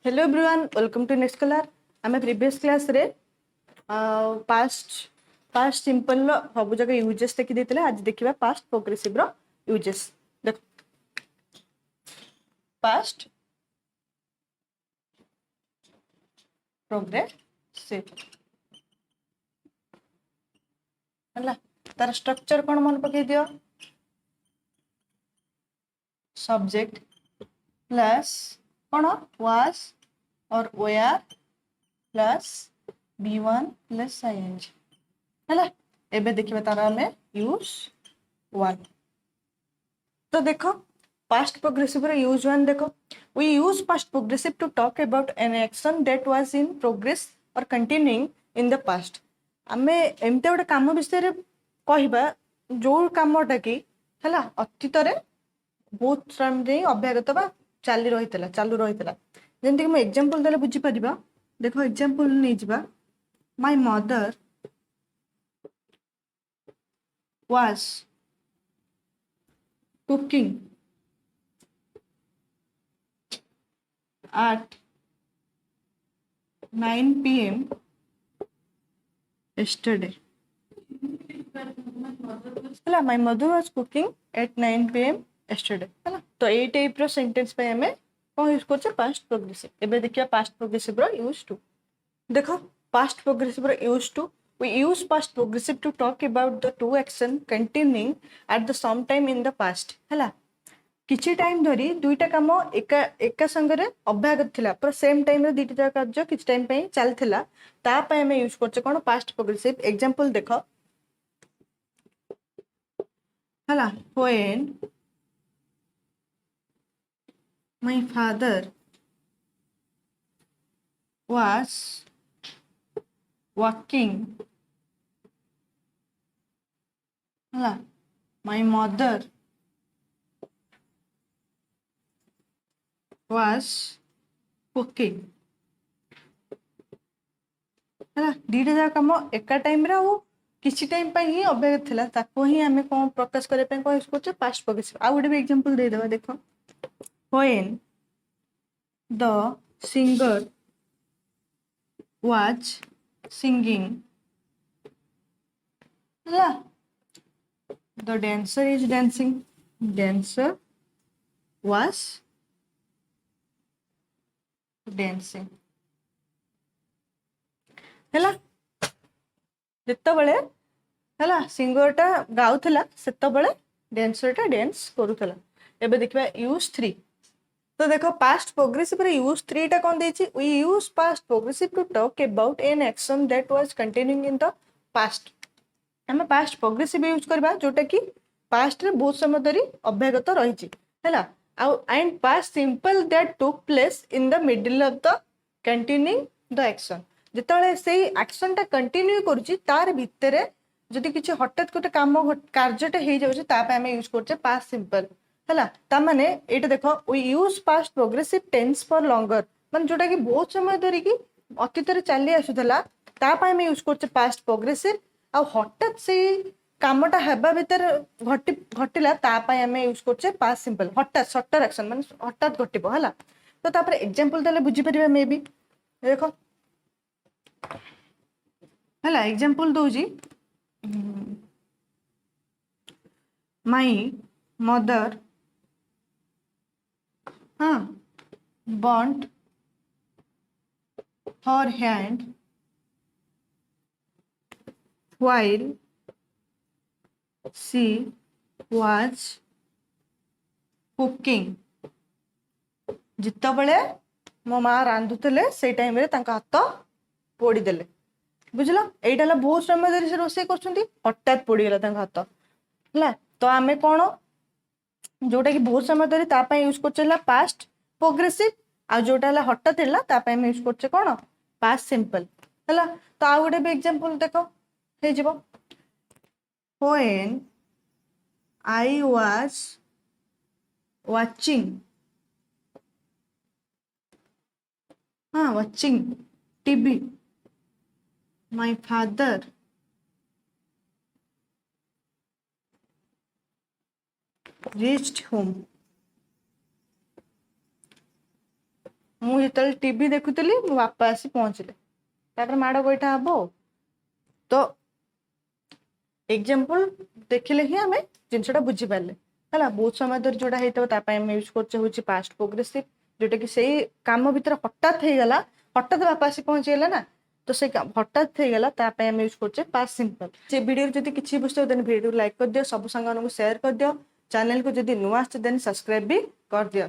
Hello everyone welcome to NextScholar आम previous class रे past simple रो सब जगह यूजेस देखि देथिले आज देखिबा पास्ट प्रोग्रेसिव रो यूजेस देख पास्ट प्रोग्रेसिव हला तार स्ट्रक्चर कोन मन पके दियो सब्जेक्ट प्लस कोन वाज और were plus b1 plus ing हला एबे देखिबा तार हमें यूज 1 तो देखो past progressive रो यूज 1 देखो we use past progressive to talk about an action that was in progress or continuing in the past आमे एमते गोटे काम विषय रे कहिबा जो कामटा की हला अतीत रे बहुत टाइम दे अभ्यागत बा चालू रहितला जेंति कि हम एग्जांपल देले बुझी परिबा देखो एग्जांपल नै जिबा my mother was cooking at 9 p.m. yesterday. हला my mother was cooking at 9 p.m. yesterday. हला तो ए टाइप रो सेंटेंस पे हमें कोन यूज करछ पास्ट प्रोग्रेसिव एबे देखिया पास्ट प्रोग्रेसिव रो यूज टू देखो पास्ट प्रोग्रेसिव रो use to we use past progressive to talk about the two action continuing at the same time in the past हला किछि टाइम धरी दुईटा काम एका संगरे अभ्यागत थिला पर सेम टाइम रे दुईटा कार्य किछि टाइम पई चलथिला ता पय हमें यूज करछ कोन पास्ट प्रोग्रेसिव एग्जांपल देखो हला when my father was walking हला my mother was cooking हला दीटा जा काम एका टाइम रे हो किछि टाइम पई ही अभ्यागत थिला ताको ही हमें कोन प्रकाश करे पई कोन यूज करछ पास्ट प्रोग्रेसिव आ गुडे भी एग्जांपल दे देबा देखो when the singer was singing हला the dancer is dancing dancer was dancing हला जत्ता बळे हला सिंगर टा गाउथला सेत्ता बळे डांसर टा डांस करूथला एबे देखबा यूज 3 तो देखो पास्ट प्रोग्रेसिव रे यूज 3 टा कोन देछि we use past progressive to talk about an action that was continuing in the past हम पास्ट प्रोग्रेसिव यूज करबा जोटा की पास्ट रे बहुत समय धरी अभ्यागत रहिछि हैला and past simple that took place in the middle of the continuing the action जेतले सेही एक्शन टा कंटिन्यू करूछि तार भितरे जदि किछि हठात कोटे काम कार्यटा हे जाउछि ता पे हमें यूज करछे पास्ट सिंपल हैला ता माने एटा देखो we use past progressive tense for longer माने जोटा की बहुत समय धरी की अतीत रे चली आसुतला ता पे हमें यूज करछे पास्ट प्रोग्रेसिव आ हठात से कामटा हेबा भीतर घटिला ता पय हमें यूज करछे पास्ट सिंपल हठात शॉर्टर एक्शन माने हठात घटिबो हला तो तापर एग्जांपल देले बुझी परिबा मे बी देखो हला example doji my mother burnt her hand while she was cooking जित्ता बळे मो मां रांधुतले से टाइम रे तांका हाथ पोड़ी देले बुझला एटाला बहुत समय धरि से रोसे करछंती हठात पोड़ी गेला तांका हाथ हला तो आमे कोन जोटा की बहुत समय धरि ता पय यूज करछला पास्ट प्रोग्रेसिव आ जोटा ला हठात हेला ता पय यूज करछे कोन पास्ट सिंपल हला तो आ गुडे भी एग्जांपल देखो हे जिवो when I was watching TV my father reached home ମୁଁ ଯେତେବେଳେ टीवी देखुली मो बापा आसी पहुँचले तापर माड़ गोईठा हम तो एग्जांपल देखिले ही आम जिनसा बुझी पारे है बहुत समय धरी जोड़ा होता है यूज कर पास्ट प्रोग्रेसिव जोटा कि सही काम भीतर हठात हो गला हठात बापा आसी पहुँचीगला ना तो से हठात हो गला आम यूज कर पास्ट सिंपल से वीडियो जब किसी बुझे देन वीडियो लाइक कर दियो सब सांग सेयार कर दियो चैनल को जब नुआ आस देन सब्सक्राइब भी कर दियो।